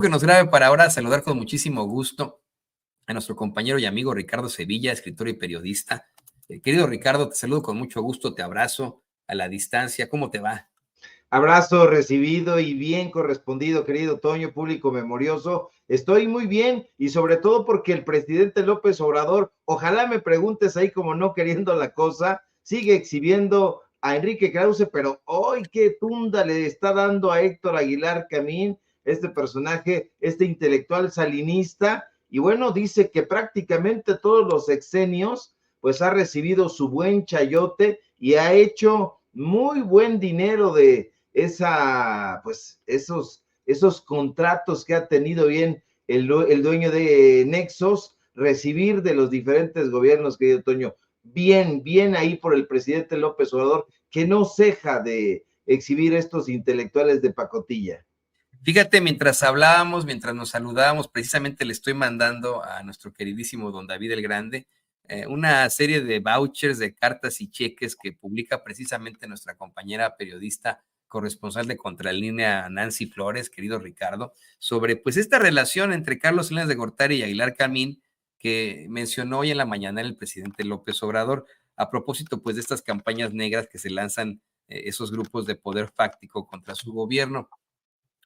Que nos grabe para ahora saludar con muchísimo gusto a nuestro compañero y amigo Ricardo Sevilla, escritor y periodista. Querido Ricardo, te saludo con mucho gusto, te abrazo a la distancia. ¿Cómo te va? Abrazo recibido y bien correspondido, querido Toño, público memorioso. Estoy muy bien y sobre todo porque el presidente López Obrador, ojalá me preguntes ahí como no queriendo la cosa, sigue exhibiendo a Enrique Krause, pero hoy qué tunda le está dando a Héctor Aguilar Camín, este personaje, este intelectual salinista, y bueno, dice que prácticamente todos los sexenios pues ha recibido su buen chayote y ha hecho muy buen dinero de esos contratos que ha tenido bien el dueño de Nexos, recibir de los diferentes gobiernos, querido Toño. Bien ahí por el presidente López Obrador, que no ceja de exhibir estos intelectuales de pacotilla. Fíjate, mientras hablábamos, mientras nos saludábamos, precisamente le estoy mandando a nuestro queridísimo don David el Grande una serie de vouchers, de cartas y cheques que publica precisamente nuestra compañera periodista corresponsal de Contralínea, Nancy Flores, querido Ricardo, sobre pues esta relación entre Carlos Salinas de Gortari y Aguilar Camín que mencionó hoy en la mañana el presidente López Obrador, a propósito pues de estas campañas negras que se lanzan esos grupos de poder fáctico contra su gobierno.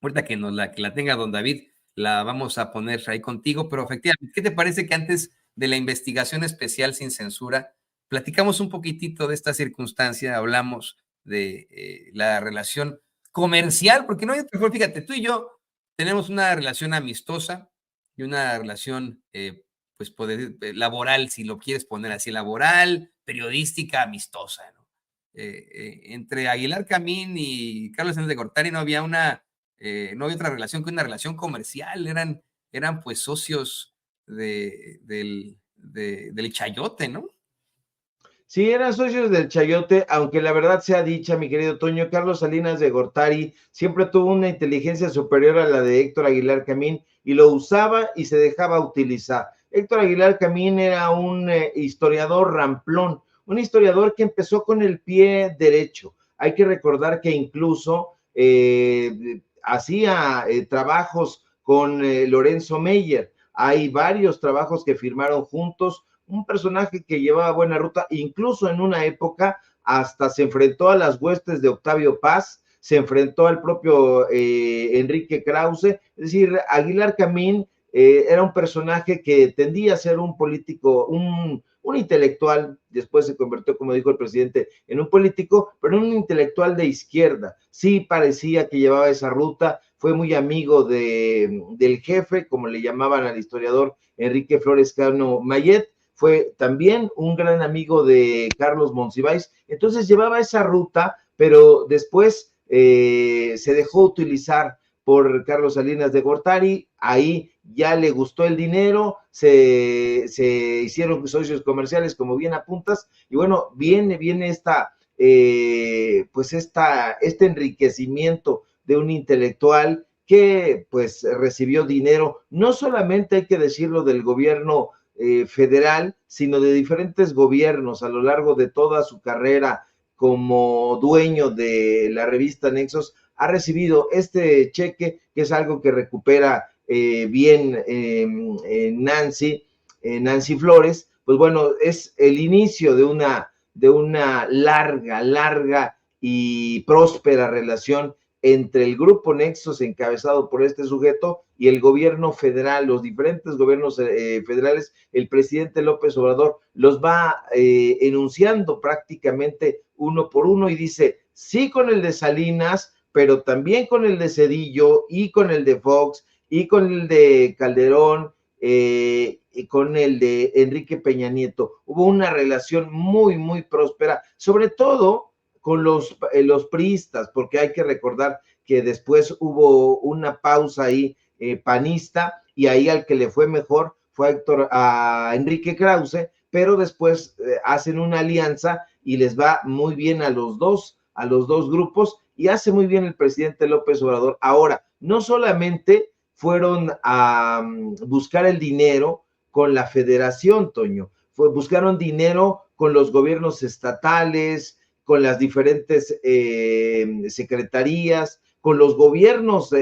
Ahorita que que la tenga don David, la vamos a poner ahí contigo, pero efectivamente, ¿qué te parece que antes de la investigación especial sin censura, platicamos un poquitito de esta circunstancia, hablamos de la relación comercial, porque no hay mejor, fíjate, tú y yo tenemos una relación amistosa y una relación, pues, laboral, si lo quieres poner así, laboral, periodística, amistosa, ¿no? Entre Aguilar Camín y Carlos Salinas de Gortari no había no había otra relación que una relación comercial, eran pues socios del chayote, ¿no? Sí, eran socios del chayote, aunque la verdad sea dicha, mi querido Toño, Carlos Salinas de Gortari siempre tuvo una inteligencia superior a la de Héctor Aguilar Camín y lo usaba y se dejaba utilizar. Héctor Aguilar Camín era un historiador ramplón, un historiador que empezó con el pie derecho. Hay que recordar que incluso hacía trabajos con Lorenzo Meyer. Hay varios trabajos que firmaron juntos, un personaje que llevaba buena ruta, incluso en una época hasta se enfrentó a las huestes de Octavio Paz, se enfrentó al propio Enrique Krause, es decir, Aguilar Camín era un personaje que tendía a ser un político, un intelectual, después se convirtió, como dijo el presidente, en un político, pero un intelectual de izquierda. Sí parecía que llevaba esa ruta, fue muy amigo del jefe, como le llamaban al historiador Enrique Flores Cano Mayet, fue también un gran amigo de Carlos Monsiváis, entonces llevaba esa ruta, pero después se dejó utilizar por Carlos Salinas de Gortari, ahí ya le gustó el dinero, se hicieron socios comerciales, como bien apuntas, y bueno, viene este enriquecimiento de un intelectual que pues recibió dinero, no solamente hay que decirlo del gobierno federal, sino de diferentes gobiernos a lo largo de toda su carrera como dueño de la revista Nexos, ha recibido este cheque, que es algo que recupera Nancy Flores. Pues bueno, es el inicio de una larga y próspera relación entre el grupo Nexos encabezado por este sujeto y el gobierno federal, los diferentes gobiernos federales. El presidente López Obrador los va enunciando prácticamente uno por uno y dice, sí con el de Salinas, pero también con el de Cedillo y con el de Fox y con el de Calderón y con el de Enrique Peña Nieto. Hubo una relación muy próspera, sobre todo con los priistas, porque hay que recordar que después hubo una pausa ahí panista, y ahí al que le fue mejor fue a Enrique Krause, pero después hacen una alianza y les va muy bien a los dos grupos, y hace muy bien el presidente López Obrador. Ahora, no solamente fueron a buscar el dinero con la federación, Toño, buscaron dinero con los gobiernos estatales, con las diferentes secretarías, con los gobiernos,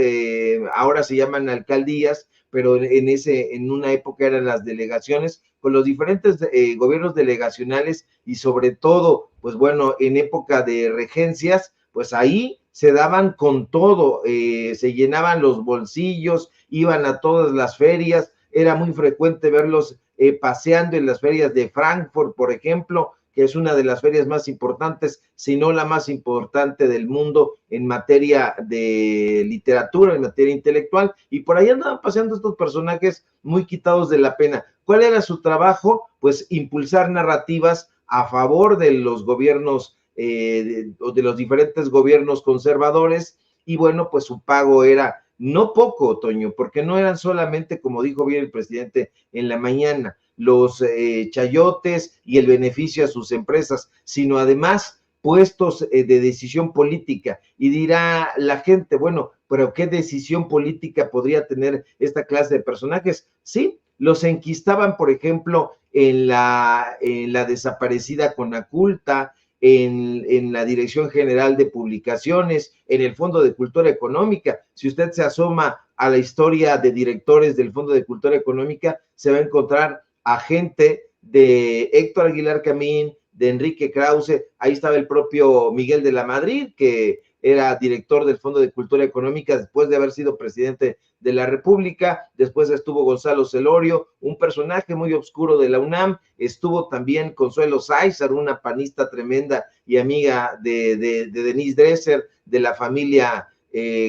ahora se llaman alcaldías, pero en una época eran las delegaciones, con los diferentes gobiernos delegacionales y sobre todo, pues bueno, en época de regencias, pues ahí se daban con todo, se llenaban los bolsillos, iban a todas las ferias, era muy frecuente verlos paseando en las ferias de Frankfurt, por ejemplo, que es una de las ferias más importantes, si no la más importante del mundo en materia de literatura, en materia intelectual, y por ahí andaban paseando estos personajes muy quitados de la pena. ¿Cuál era su trabajo? Pues impulsar narrativas a favor de los gobiernos o de los diferentes gobiernos conservadores, y bueno, pues su pago era no poco, Toño, porque no eran solamente, como dijo bien el presidente en la mañana, los chayotes y el beneficio a sus empresas, sino además puestos de decisión política. Y dirá la gente, bueno, pero ¿qué decisión política podría tener esta clase de personajes? Sí, los enquistaban, por ejemplo, en la desaparecida Conaculta, en la Dirección General de Publicaciones, en el Fondo de Cultura Económica. Si usted se asoma a la historia de directores del Fondo de Cultura Económica, se va a encontrar a gente de Héctor Aguilar Camín, de Enrique Krause, ahí estaba el propio Miguel de la Madrid, que era director del Fondo de Cultura Económica después de haber sido presidente de la República, después estuvo Gonzalo Celorio, un personaje muy oscuro de la UNAM, estuvo también Consuelo Sáizar, una panista tremenda y amiga de Denise Dresser, de la familia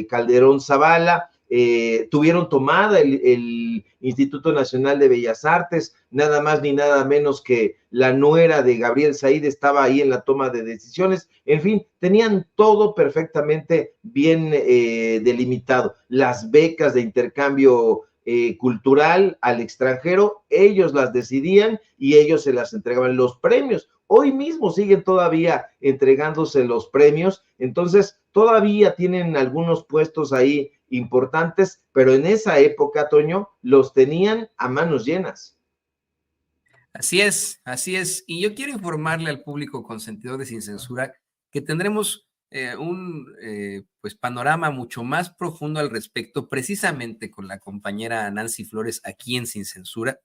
Calderón Zavala, tuvieron tomada el Instituto Nacional de Bellas Artes, nada más ni nada menos que la nuera de Gabriel Said estaba ahí en la toma de decisiones, en fin, tenían todo perfectamente bien delimitado, las becas de intercambio cultural al extranjero, ellos las decidían y ellos se las entregaban. Los premios, hoy mismo siguen todavía entregándose los premios, entonces todavía tienen algunos puestos ahí importantes, pero en esa época, Toño, los tenían a manos llenas. Así es, así es. Y yo quiero informarle al público consentidor de Sin Censura que tendremos un pues panorama mucho más profundo al respecto, precisamente con la compañera Nancy Flores aquí en Sin Censura.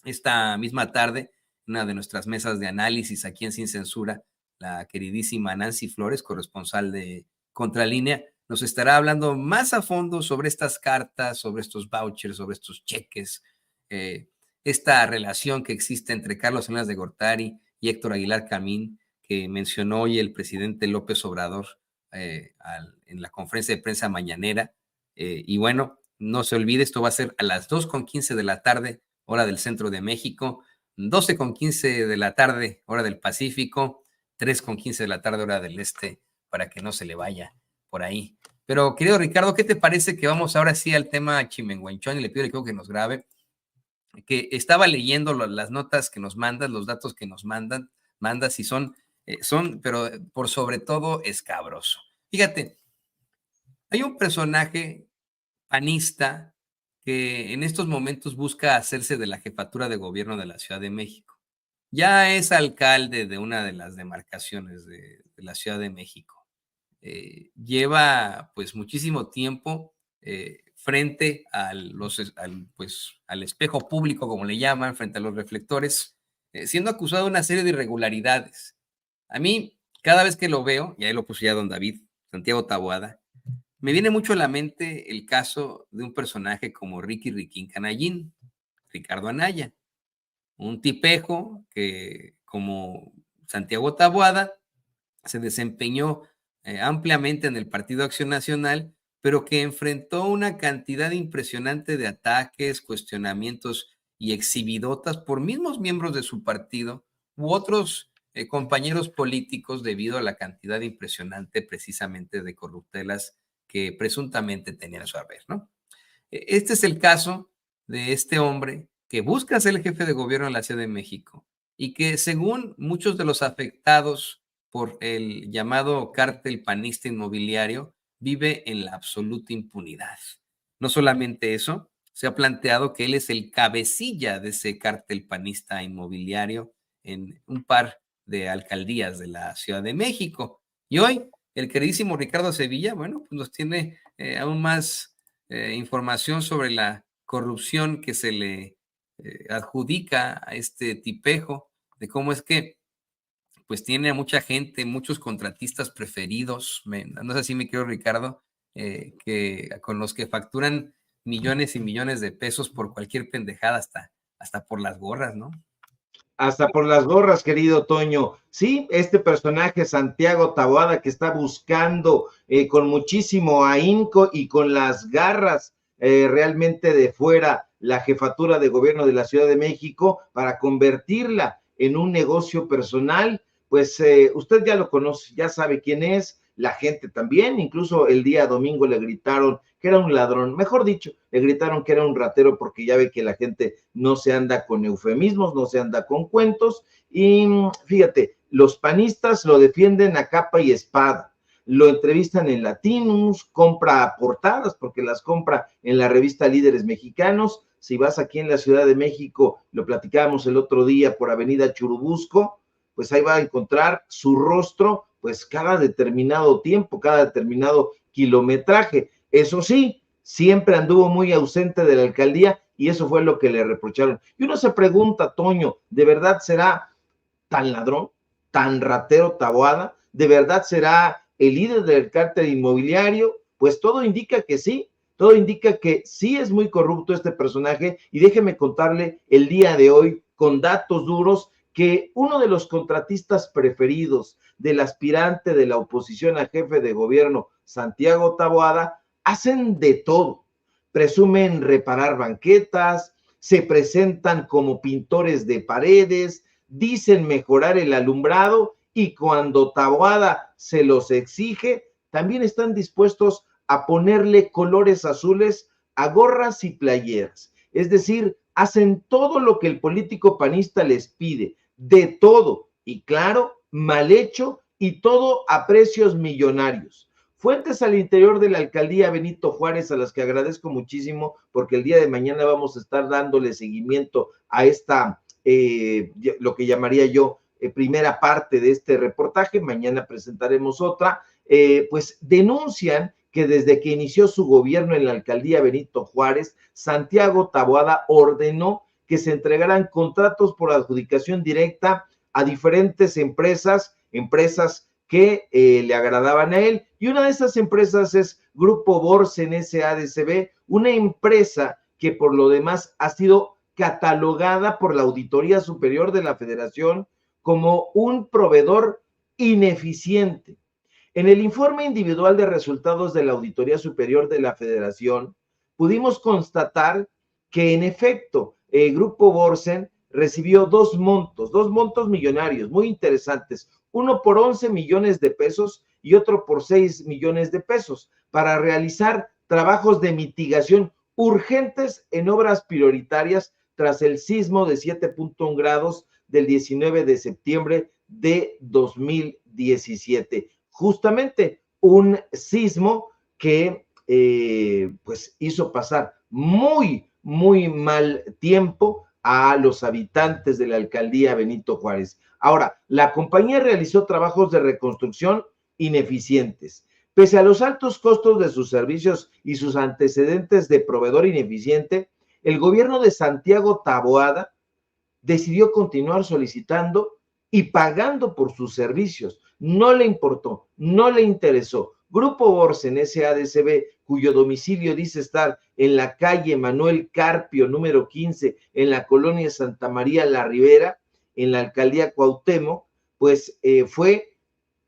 Esta misma tarde, una de nuestras mesas de análisis aquí en Sin Censura, la queridísima Nancy Flores, corresponsal de Contralínea, nos estará hablando más a fondo sobre estas cartas, sobre estos vouchers, sobre estos cheques, eh, esta relación que existe entre Carlos Salinas de Gortari y Héctor Aguilar Camín, que mencionó hoy el presidente López Obrador en la conferencia de prensa mañanera. Y bueno, no se olvide, esto va a ser a las 2:15 de la tarde, hora del centro de México, 12:15 de la tarde, hora del Pacífico, 3:15 de la tarde, hora del este, para que no se le vaya por ahí. Pero, querido Ricardo, ¿qué te parece que vamos ahora sí al tema chimenguenchón? Y le pido al equipo que nos grabe, que estaba leyendo las notas que nos mandan, los datos que nos mandas y son, pero por sobre todo escabroso. Fíjate, hay un personaje panista que en estos momentos busca hacerse de la jefatura de gobierno de la Ciudad de México. Ya es alcalde de una de las demarcaciones de la Ciudad de México. Lleva pues muchísimo tiempo frente al espejo público, como le llaman, frente a los reflectores, siendo acusado de una serie de irregularidades. A mí, cada vez que lo veo, y ahí lo puse ya don David, Santiago Taboada, me viene mucho a la mente el caso de un personaje como Ricky Riquín Canallín, Ricardo Anaya, un tipejo que, como Santiago Taboada, se desempeñó ampliamente en el Partido Acción Nacional, pero que enfrentó una cantidad impresionante de ataques, cuestionamientos y exhibidotas por mismos miembros de su partido u otros compañeros políticos debido a la cantidad impresionante precisamente de corruptelas que presuntamente tenían a su haber, ¿no? Este es el caso de este hombre que busca ser el jefe de gobierno en la Ciudad de México y que según muchos de los afectados por el llamado cártel panista inmobiliario, vive en la absoluta impunidad. No solamente eso, se ha planteado que él es el cabecilla de ese cártel panista inmobiliario en un par de alcaldías de la Ciudad de México. Y hoy el queridísimo Ricardo Sevilla, bueno, pues nos tiene aún más información sobre la corrupción que se le adjudica a este tipejo, de cómo es que pues tiene a mucha gente, muchos contratistas preferidos, no es así, mi querido Ricardo, con los que facturan millones y millones de pesos por cualquier pendejada, hasta por las gorras, ¿no? Hasta por las gorras, querido Toño. Sí, este personaje, Santiago Taboada, que está buscando con muchísimo ahínco y con las garras realmente de fuera la jefatura de gobierno de la Ciudad de México para convertirla en un negocio personal, pues usted ya lo conoce, ya sabe quién es, la gente también, incluso el día domingo le gritaron que era un ladrón, mejor dicho, le gritaron que era un ratero porque ya ve que la gente no se anda con eufemismos, no se anda con cuentos, y fíjate, los panistas lo defienden a capa y espada, lo entrevistan en Latinus, compra portadas porque las compra en la revista Líderes Mexicanos. Si vas aquí en la Ciudad de México, lo platicábamos el otro día por Avenida Churubusco, pues ahí va a encontrar su rostro, pues cada determinado tiempo, cada determinado kilometraje. Eso sí, siempre anduvo muy ausente de la alcaldía y eso fue lo que le reprocharon. Y uno se pregunta, Toño, ¿de verdad será tan ladrón, tan ratero Taboada? ¿De verdad será el líder del cártel inmobiliario? Pues todo indica que sí, todo indica que sí es muy corrupto este personaje, y déjeme contarle el día de hoy con datos duros que uno de los contratistas preferidos del aspirante de la oposición a jefe de gobierno, Santiago Taboada, hacen de todo. Presumen reparar banquetas, se presentan como pintores de paredes, dicen mejorar el alumbrado, y cuando Taboada se los exige, también están dispuestos a ponerle colores azules a gorras y playeras. Es decir, hacen todo lo que el político panista les pide, de todo, y claro, mal hecho, y todo a precios millonarios. Fuentes al interior de la alcaldía Benito Juárez, a las que agradezco muchísimo, porque el día de mañana vamos a estar dándole seguimiento a esta, lo que llamaría yo, primera parte de este reportaje. Mañana presentaremos otra. Pues denuncian que desde que inició su gobierno en la alcaldía Benito Juárez, Santiago Taboada ordenó que se entregaran contratos por adjudicación directa a diferentes empresas que le agradaban a él, y una de esas empresas es Grupo Borsen SADCB, una empresa que por lo demás ha sido catalogada por la Auditoría Superior de la Federación como un proveedor ineficiente. En el informe individual de resultados de la Auditoría Superior de la Federación, pudimos constatar que en efecto el Grupo Borsen recibió dos montos millonarios muy interesantes, uno por 11 millones de pesos y otro por 6 millones de pesos, para realizar trabajos de mitigación urgentes en obras prioritarias tras el sismo de 7.1 grados del 19 de septiembre de 2017. Justamente un sismo que pues hizo pasar muy mal tiempo a los habitantes de la alcaldía Benito Juárez. Ahora, la compañía realizó trabajos de reconstrucción ineficientes. Pese a los altos costos de sus servicios y sus antecedentes de proveedor ineficiente, el gobierno de Santiago Taboada decidió continuar solicitando y pagando por sus servicios. No le importó, no le interesó. Grupo Borsen SADCB, cuyo domicilio dice estar en la calle Manuel Carpio, número 15, en la colonia Santa María La Ribera, en la alcaldía Cuauhtémoc, pues fue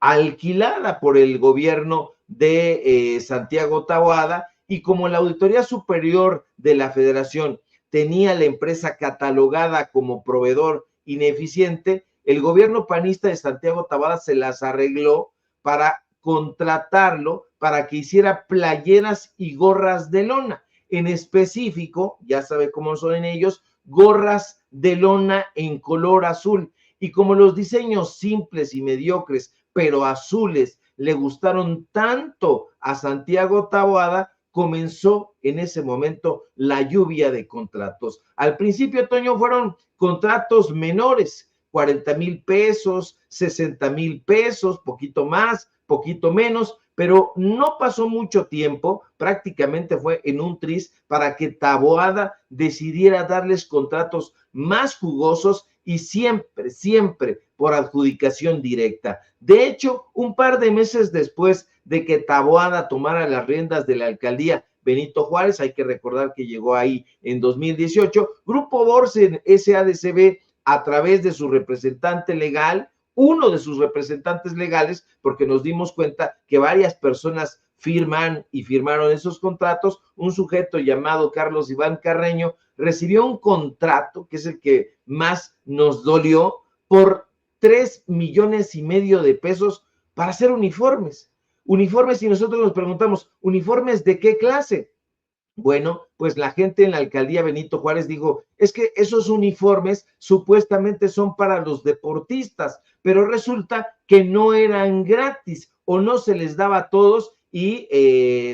alquilada por el gobierno de Santiago Taboada, y como la Auditoría Superior de la Federación tenía la empresa catalogada como proveedor ineficiente, el gobierno panista de Santiago Taboada se las arregló para contratarlo para que hiciera playeras y gorras de lona. En específico, ya sabe cómo son ellos, gorras de lona en color azul. Y como los diseños simples y mediocres, pero azules, le gustaron tanto a Santiago Taboada, comenzó en ese momento la lluvia de contratos. Al principio, Toño, fueron contratos menores, 40,000 pesos, 60,000 pesos, poquito más poquito menos, pero no pasó mucho tiempo, prácticamente fue en un tris para que Taboada decidiera darles contratos más jugosos y siempre, siempre por adjudicación directa. De hecho, un par de meses después de que Taboada tomara las riendas de la alcaldía Benito Juárez, hay que recordar que llegó ahí en 2018, Grupo Borsen SADCB, a través de su representante legal, uno de sus representantes legales, porque nos dimos cuenta que varias personas firman y firmaron esos contratos, un sujeto llamado Carlos Iván Carreño recibió un contrato, que es el que más nos dolió, por 3,5 millones de pesos para hacer uniformes. Uniformes, y nosotros nos preguntamos, ¿uniformes de qué clase? Bueno, pues la gente en la alcaldía Benito Juárez dijo, es que esos uniformes supuestamente son para los deportistas, pero resulta que no eran gratis o no se les daba a todos y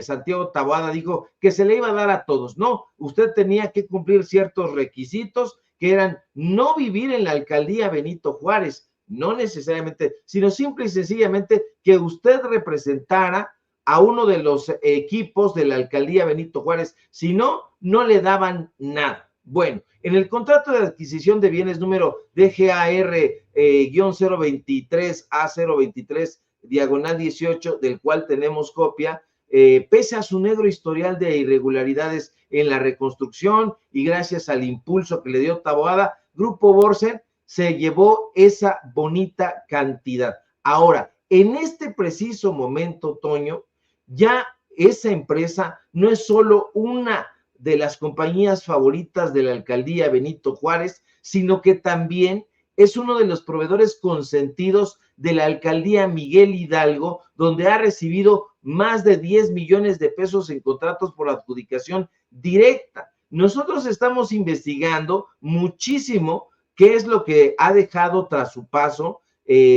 Santiago Taboada dijo que se le iba a dar a todos. No, usted tenía que cumplir ciertos requisitos que eran no vivir en la alcaldía Benito Juárez, no necesariamente, sino simple y sencillamente que usted representara a uno de los equipos de la alcaldía Benito Juárez, si no, no le daban nada. Bueno, en el contrato de adquisición de bienes número DGAR-023A023 diagonal 18, del cual tenemos copia, pese a su negro historial de irregularidades en la reconstrucción y gracias al impulso que le dio Taboada, Grupo Borsen se llevó esa bonita cantidad. Ahora, en este preciso momento, Toño, ya esa empresa no es solo una de las compañías favoritas de la alcaldía Benito Juárez, sino que también es uno de los proveedores consentidos de la alcaldía Miguel Hidalgo, donde ha recibido más de 10 millones de pesos en contratos por adjudicación directa. Nosotros estamos investigando muchísimo qué es lo que ha dejado tras su paso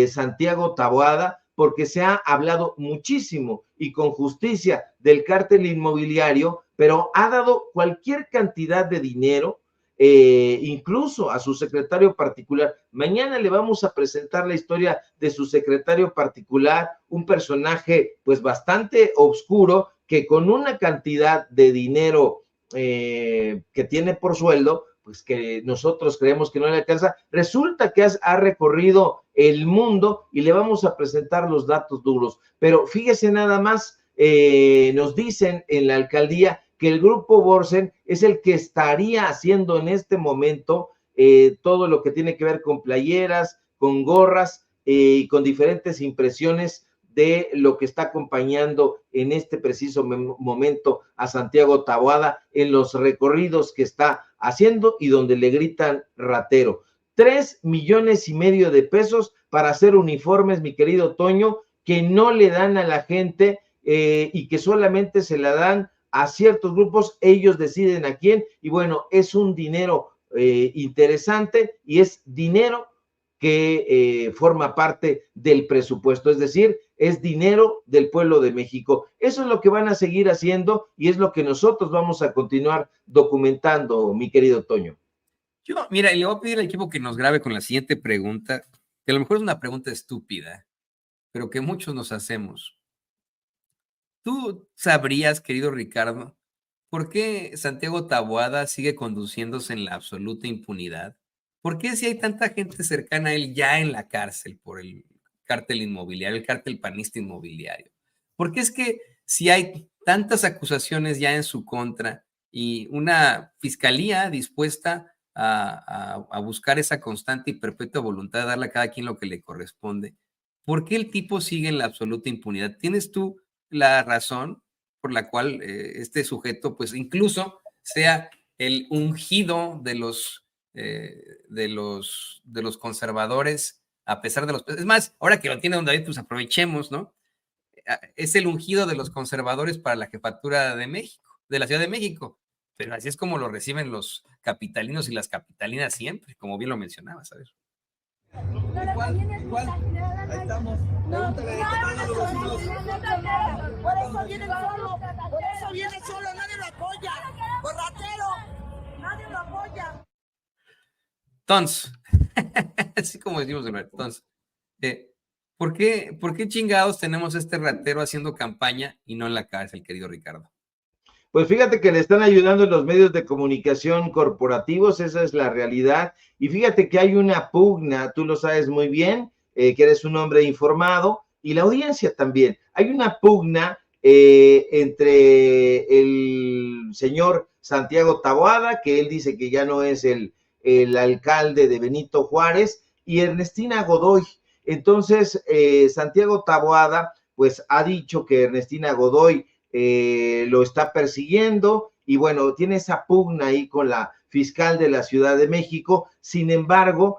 Santiago Taboada, porque se ha hablado muchísimo y con justicia del cártel inmobiliario, pero ha dado cualquier cantidad de dinero, incluso a su secretario particular. Mañana le vamos a presentar la historia de su secretario particular, un personaje pues bastante oscuro, que con una cantidad de dinero que tiene por sueldo, pues que nosotros creemos que no le alcanza, resulta que ha recorrido el mundo y le vamos a presentar los datos duros. Pero fíjese nada más, nos dicen en la alcaldía que el Grupo Borsen es el que estaría haciendo en este momento todo lo que tiene que ver con playeras, con gorras y con diferentes impresiones de lo que está acompañando en este preciso momento a Santiago Taboada en los recorridos que está haciendo y donde le gritan ratero. 3,5 millones de pesos para hacer uniformes, mi querido Toño, que no le dan a la gente y que solamente se la dan a ciertos grupos, ellos deciden a quién, y bueno, es un dinero interesante y es dinero que forma parte del presupuesto, es decir, es dinero del pueblo de México. Eso es lo que van a seguir haciendo y es lo que nosotros vamos a continuar documentando, mi querido Toño. Yo, mira, y le voy a pedir al equipo que nos grabe con la siguiente pregunta, que a lo mejor es una pregunta estúpida, pero que muchos nos hacemos. ¿Tú sabrías, querido Ricardo, por qué Santiago Taboada sigue conduciéndose en la absoluta impunidad? ¿Por qué si hay tanta gente cercana a él ya en la cárcel por el cártel inmobiliario, el cártel panista inmobiliario? ¿Por qué es que si hay tantas acusaciones ya en su contra y una fiscalía dispuesta a buscar esa constante y perpetua voluntad de darle a cada quien lo que le corresponde, por qué el tipo sigue en la absoluta impunidad? ¿Tienes tú la razón por la cual este sujeto, pues incluso sea el ungido de los conservadores, a pesar de los... Es más, ahora que lo tiene don David, pues aprovechemos, ¿no? Es el ungido de los conservadores para la jefatura de México, de la Ciudad de México. Pero así es como lo reciben los capitalinos y las capitalinas siempre, como bien lo mencionabas, ¿sabes? ¿Cuál? Ahí estamos. Por eso vienen solo, nadie lo apoya. Por ratero, nadie lo apoya. Entonces, así como decimos, entonces, por qué chingados tenemos este ratero haciendo campaña y no en la cárcel, querido Ricardo? Pues fíjate que le están ayudando en los medios de comunicación corporativos, esa es la realidad. Y fíjate que hay una pugna, tú lo sabes muy bien, que eres un hombre informado, y la audiencia también. Hay una pugna entre el señor Santiago Taboada, que él dice que ya no es el alcalde de Benito Juárez, y Ernestina Godoy. Entonces, Santiago Taboada, pues ha dicho que Ernestina Godoy lo está persiguiendo y bueno, tiene esa pugna ahí con la fiscal de la Ciudad de México. Sin embargo,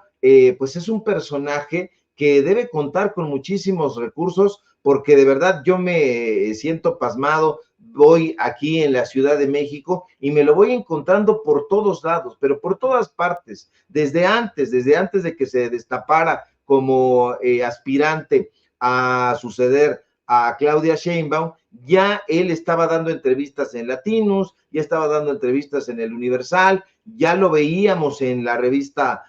pues es un personaje que debe contar con muchísimos recursos porque de verdad yo me siento pasmado. Voy aquí en la Ciudad de México y me lo voy encontrando por todos lados, pero por todas partes, desde antes de que se destapara como aspirante a suceder a Claudia Sheinbaum, ya él estaba dando entrevistas en Latinos, ya estaba dando entrevistas en el Universal, ya lo veíamos en la revista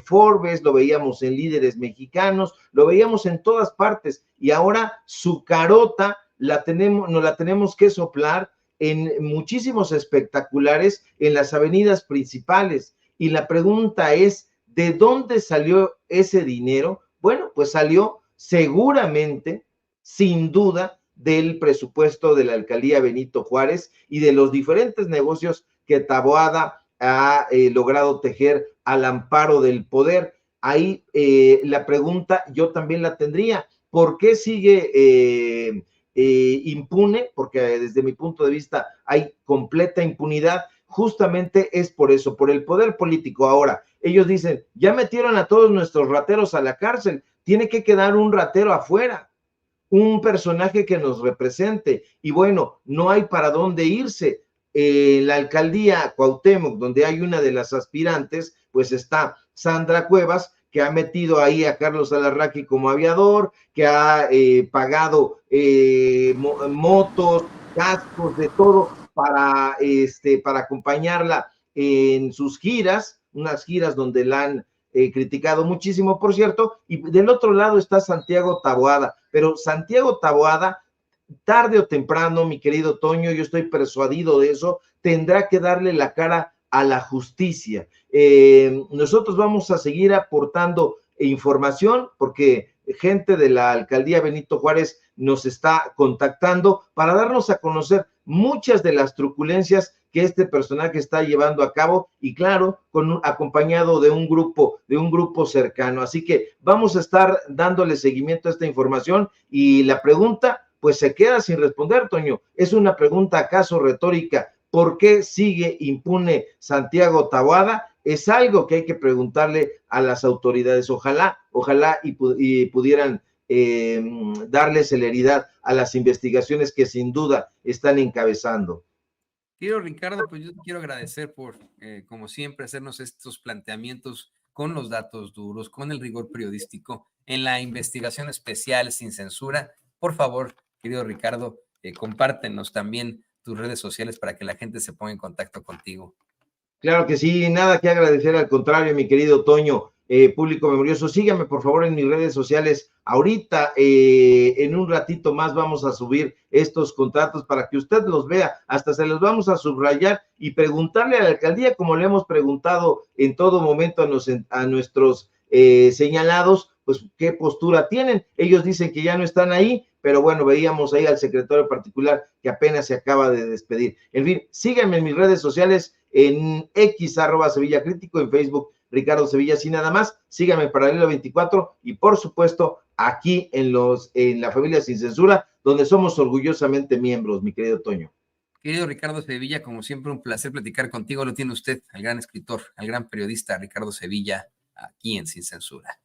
Forbes, lo veíamos en Líderes Mexicanos, lo veíamos en todas partes y ahora su carota nos la tenemos que soplar en muchísimos espectaculares en las avenidas principales. Y la pregunta es, ¿de dónde salió ese dinero? Bueno, pues salió seguramente, sin duda, del presupuesto de la alcaldía Benito Juárez y de los diferentes negocios que Taboada ha logrado tejer al amparo del poder. Ahí la pregunta yo también la tendría. ¿Por qué sigue impune? Porque desde mi punto de vista hay completa impunidad. Justamente es por eso, por el poder político. Ahora, ellos dicen, ya metieron a todos nuestros rateros a la cárcel, tiene que quedar un ratero afuera, un personaje que nos represente. Y bueno, no hay para dónde irse. La alcaldía Cuauhtémoc, donde hay una de las aspirantes, pues está Sandra Cuevas, que ha metido ahí a Carlos Alarraqui como aviador, que ha pagado motos, cascos, de todo para acompañarla en sus giras, unas giras donde la han criticado muchísimo, por cierto, y del otro lado está Santiago Taboada, pero Santiago Taboada, tarde o temprano, mi querido Toño, yo estoy persuadido de eso, tendrá que darle la cara a la justicia. Nosotros vamos a seguir aportando información porque gente de la alcaldía Benito Juárez nos está contactando para darnos a conocer muchas de las truculencias que este personaje está llevando a cabo y claro, acompañado de un grupo cercano. Así que vamos a estar dándole seguimiento a esta información y la pregunta pues se queda sin responder, Toño. Es una pregunta acaso retórica. ¿Por qué sigue impune Santiago Taboada? Es algo que hay que preguntarle a las autoridades. Ojalá y pudieran darle celeridad a las investigaciones que sin duda están encabezando. Querido Ricardo, pues yo te quiero agradecer por, como siempre, hacernos estos planteamientos con los datos duros, con el rigor periodístico, en la investigación especial sin censura. Por favor, querido Ricardo, compártenos también tus redes sociales para que la gente se ponga en contacto contigo. Claro que sí, nada que agradecer, al contrario, mi querido Toño. Público memorioso, síganme por favor en mis redes sociales. Ahorita, en un ratito más, vamos a subir estos contratos para que usted los vea. Hasta se los vamos a subrayar y preguntarle a la alcaldía, como le hemos preguntado en todo momento a nuestros señalados, pues qué postura tienen. Ellos dicen que ya no están ahí, pero bueno, veíamos ahí al secretario particular que apenas se acaba de despedir. En fin, síganme en mis redes sociales, en X @Sevilla Crítico, en Facebook Ricardo Sevilla, así nada más. Síganme en Paralelo 24 y por supuesto aquí en la familia Sin Censura, donde somos orgullosamente miembros, mi querido Toño. Querido Ricardo Sevilla, como siempre, un placer platicar contigo. Lo tiene usted, al gran escritor, al gran periodista Ricardo Sevilla, aquí en Sin Censura.